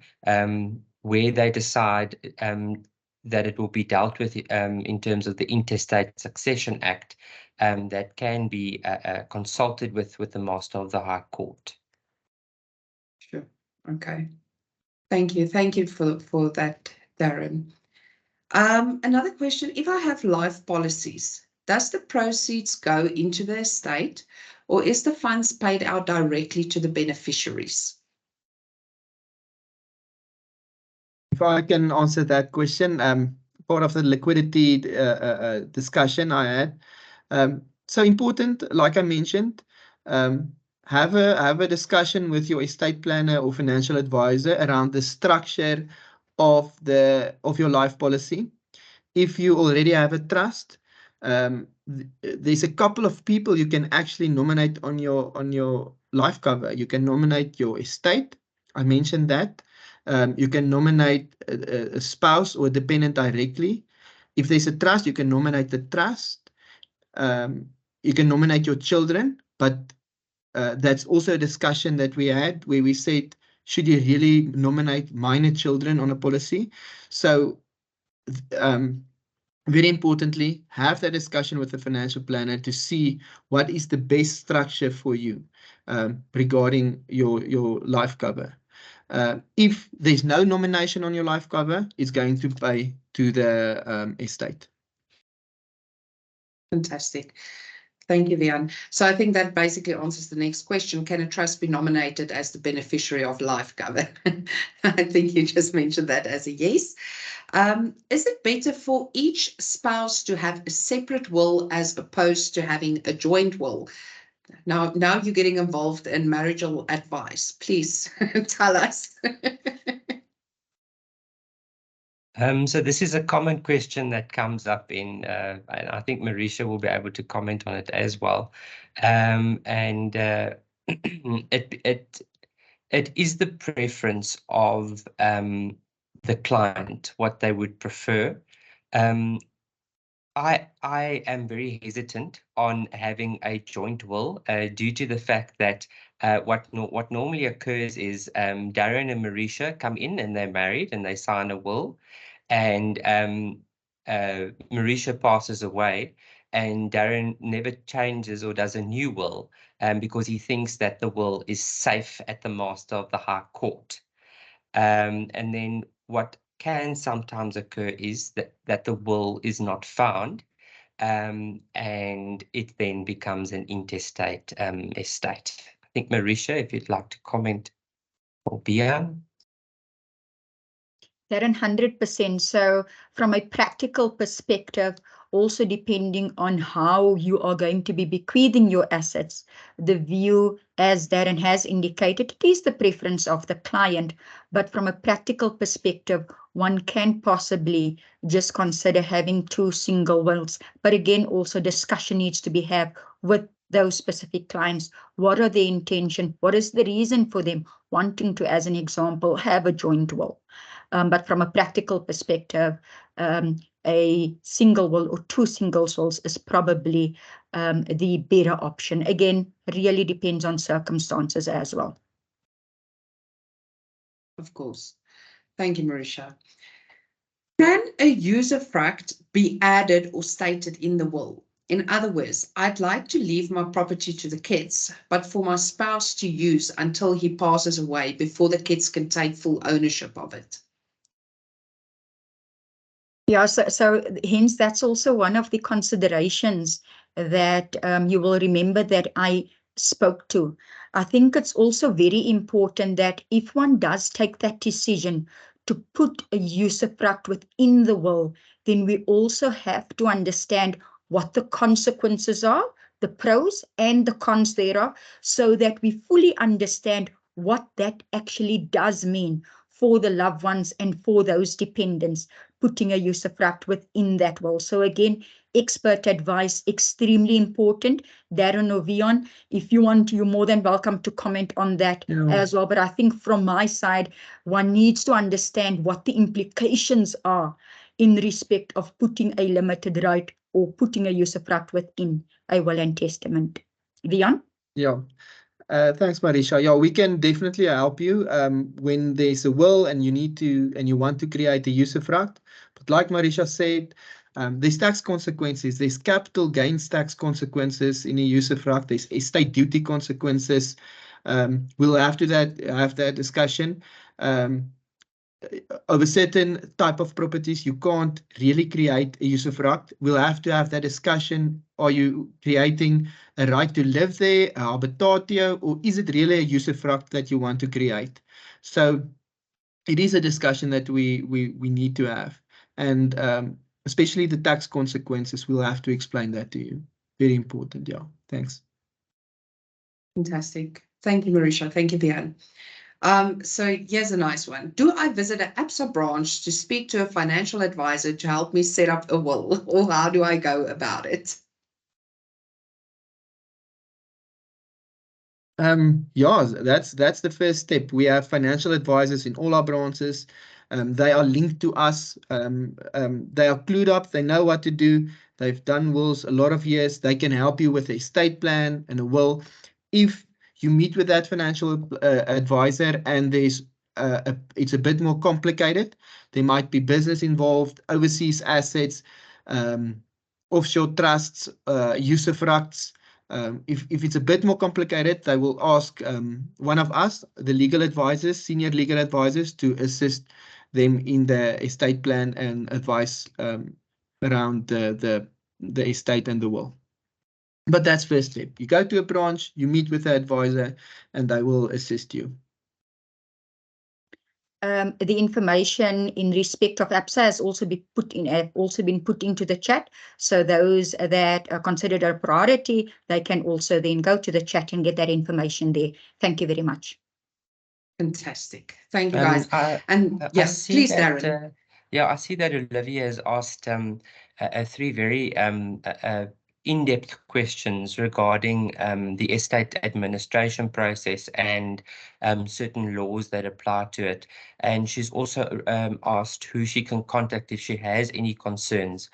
where they decide that it will be dealt with in terms of the Interstate Succession Act, that can be consulted with the Master of the High Court. Sure. Okay. Thank you. Thank you for that, Darren. Another question, if I have life policies, does the proceeds go into the estate, or is the funds paid out directly to the beneficiaries? If I can answer that question, part of the liquidity discussion I had. So important, like I mentioned, have a discussion with your estate planner or financial advisor around the structure of your life policy. If you already have a trust, there's a couple of people you can actually nominate on your life cover. You can nominate your estate. I mentioned that. You can nominate a spouse or a dependent directly. If there's a trust, you can nominate the trust. You can nominate your children, but that's also a discussion that we had where we said, should you really nominate minor children on a policy? So very importantly, have that discussion with the financial planner to see what is the best structure for you regarding your life cover. If there's no nomination on your life cover, it's going to pay to the estate. Fantastic. Thank you, Vian. So I think that basically answers the next question. Can a trust be nominated as the beneficiary of life cover? I think you just mentioned that as a yes. Is it better for each spouse to have a separate will as opposed to having a joint will? Now you're getting involved in marital advice. Please tell us. So this is a common question that comes up in, and I think Marisha will be able to comment on it as well. It is the preference of the client, what they would prefer. I am very hesitant on having a joint will due to the fact that what normally occurs is Darren and Marisha come in and they're married and they sign a will, and Marisha passes away and Darren never changes or does a new will because he thinks that the will is safe at the Master of the High Court. And then what can sometimes occur is that the will is not found, and it then becomes an intestate estate. I think, Marisha, if you'd like to comment, or Bian. That 100%. So from a practical perspective, also depending on how you are going to be bequeathing your assets, the view, as Darren has indicated, it is the preference of the client, but from a practical perspective, one can possibly just consider having 2 single wills. But again, also discussion needs to be had with those specific clients. What are their intention? What is the reason for them wanting to, as an example, have a joint will? But from a practical perspective, a single will or 2 single wills is probably the better option. Again, really depends on circumstances as well. Of course. Thank you, Marisha. Can a usufruct be added or stated in the will? In other words, I'd like to leave my property to the kids, but for my spouse to use until he passes away before the kids can take full ownership of it. Yeah, so hence that's also one of the considerations that you will remember that I spoke to. I think it's also very important that if one does take that decision to put a usufruct within the will, then we also have to understand what the consequences are, the pros and the cons thereof, so that we fully understand what that actually does mean for the loved ones and for those dependents, putting a usufruct within that will. So again, expert advice, extremely important. Darren or Vion, if you want, you're more than welcome to comment on that as well. But I think from my side, one needs to understand what the implications are in respect of putting a limited right or putting a usufruct within a will and testament. Vion? Yeah. Thanks, Marisha. Yeah, we can definitely help you when there's a will and you want to create a usufruct. But like Marisha said, there's tax consequences. There's capital gains tax consequences in a usufruct. There's estate duty consequences. We'll have that discussion. Over certain type of properties, you can't really create a usufruct. We'll have to have that discussion. Are you creating a right to live there, a habitatio, or is it really a usufruct that you want to create? So it is a discussion that we need to have. And especially the tax consequences, we'll have to explain that to you. Very important, yeah. Thanks. Fantastic. Thank you, Marisha. Thank you, Vian. So here's a nice one. Do I visit an ABSA branch to speak to a financial advisor to help me set up a will, or how do I go about it? Yeah, that's the first step. We have financial advisors in all our branches. They are linked to us. They are clued up. They know what to do. They've done wills a lot of years. They can help you with a estate plan and a will. If you meet with that financial advisor and it's a bit more complicated, there might be business involved, overseas assets, offshore trusts, usufructs. If it's a bit more complicated, they will ask one of us, the legal advisors, senior legal advisors, to assist them in the estate plan and advice around the estate and the will. But that's first step. You go to a branch, you meet with the advisor, and they will assist you. The information in respect of ABSA has also been put into the chat. So those that are considered a priority, they can also then go to the chat and get that information there. Thank you very much. Fantastic. Thank you, guys. And I yes, see please, that, Darren. I see that Olivia has asked three very in-depth questions regarding the estate administration process and certain laws that apply to it. And she's also asked who she can contact if she has any concerns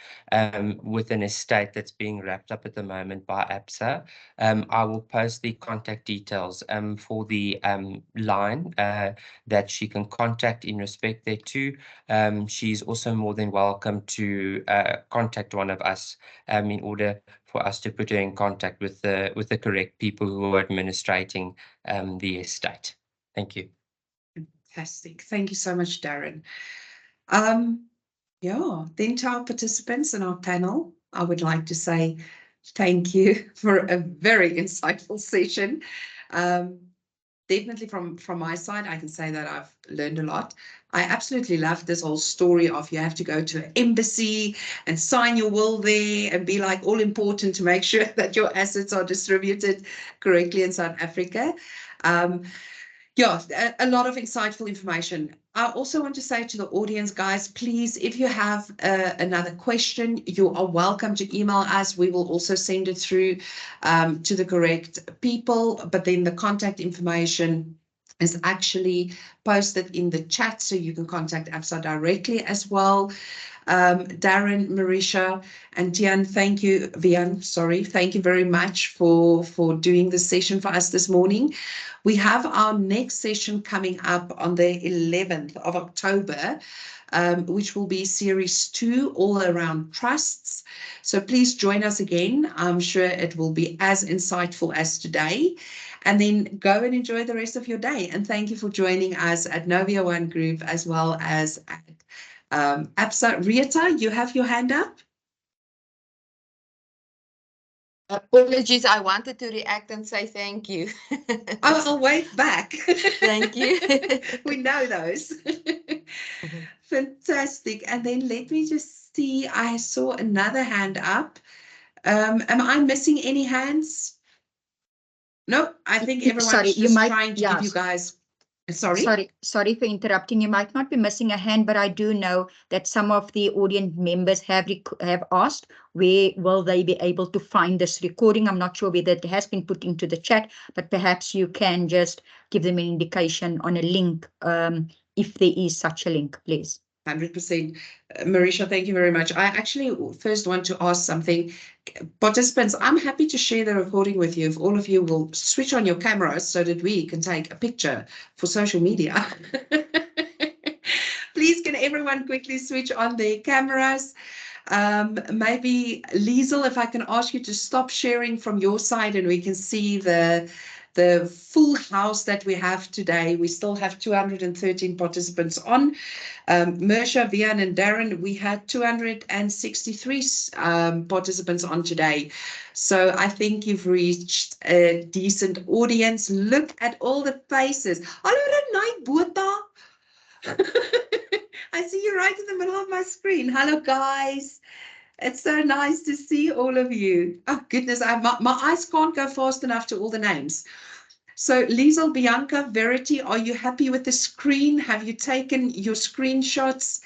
with an estate that's being wrapped up at the moment by ABSA. I will post the contact details for the line that she can contact in respect thereto. She's also more than welcome to contact one of us in order for us to put her in contact with the correct people who are administrating the estate. Thank you. Fantastic. Thank you so much, Darren. Yeah, then to our participants in our panel, I would like to say thank you for a very insightful session. Definitely from my side, I can say that I've learned a lot. I absolutely love this whole story of you have to go to an embassy and sign your will there and be like all important to make sure that your assets are distributed correctly in South Africa. Yeah, a lot of insightful information. I also want to say to the audience, guys, please, if you have another question, you are welcome to email us. We will also send it through to the correct people, but then the contact information is actually posted in the chat, so you can contact ABSA directly as well. Darren, Marisha, and Tian, thank you, Vian, sorry, thank you very much for doing this session for us this morning. We have our next session coming up on the 11th of October, which will be series 2, all around trusts. So please join us again. I'm sure it will be as insightful as today. And then go and enjoy the rest of your day. And thank you for joining us at Novia One Group as well as at ABSA. Rita, you have your hand up? Apologies, I wanted to react and say thank you. Oh, I'll wave back. Thank you. We know those. Fantastic. And then let me just see, I saw another hand up. Am I missing any hands? No, I think everyone's Sorry, you just might- trying to give you yes. guys. Sorry? Sorry for interrupting. You might not be missing a hand, but I do know that some of the audience members have asked where will they be able to find this recording. I'm not sure whether it has been put into the chat, but perhaps you can just give them an indication on a link, if there is such a link, please. 100%. Marisha, thank you very much. I actually first want to ask something. Participants, I'm happy to share the recording with you if all of you will switch on your cameras so that we can take a picture for social media. Please, can everyone quickly switch on their cameras? Maybe Liesel, if I can ask you to stop sharing from your side and we can see the full house that we have today. We still have 213 participants on. Mersha, Vian and Darren, we had 263 participants on today. So I think you've reached a decent audience. Look at all the faces. Hallo, Bota. I see you right in the middle of my screen. Hello, guys. It's so nice to see all of you. Oh, goodness, my eyes can't go fast enough to all the names. So, Liesel, Bianca, Verity, are you happy with the screen? Have you taken your screenshots?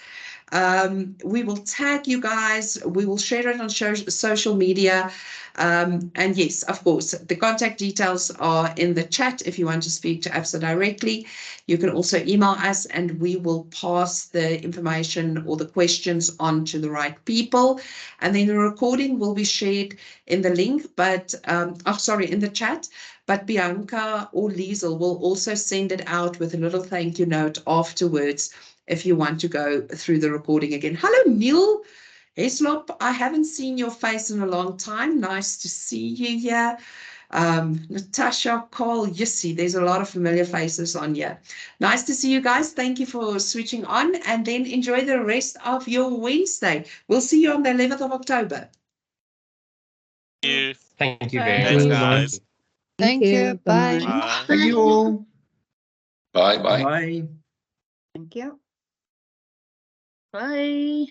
We will tag you guys. We will share it on social media. And yes, of course, the contact details are in the chat if you want to speak to ABSA directly. You can also email us and we will pass the information or the questions on to the right people. And then the recording will be shared in the link, but in the chat. But Bianca or Liesel will also send it out with a little thank you note afterwards if you want to go through the recording again. Hello, Neil Heslop. I haven't seen your face in a long time. Nice to see you here. Natasha, Carl, Yissi. There's a lot of familiar faces on here. Nice to see you guys. Thank you for switching on and then enjoy the rest of your Wednesday. We'll see you on the 11th of October. Thank you Bye. very Thanks, much. guys. Thank you. Bye. Bye. Thank you all. Bye bye. Bye. Thank you. Bye.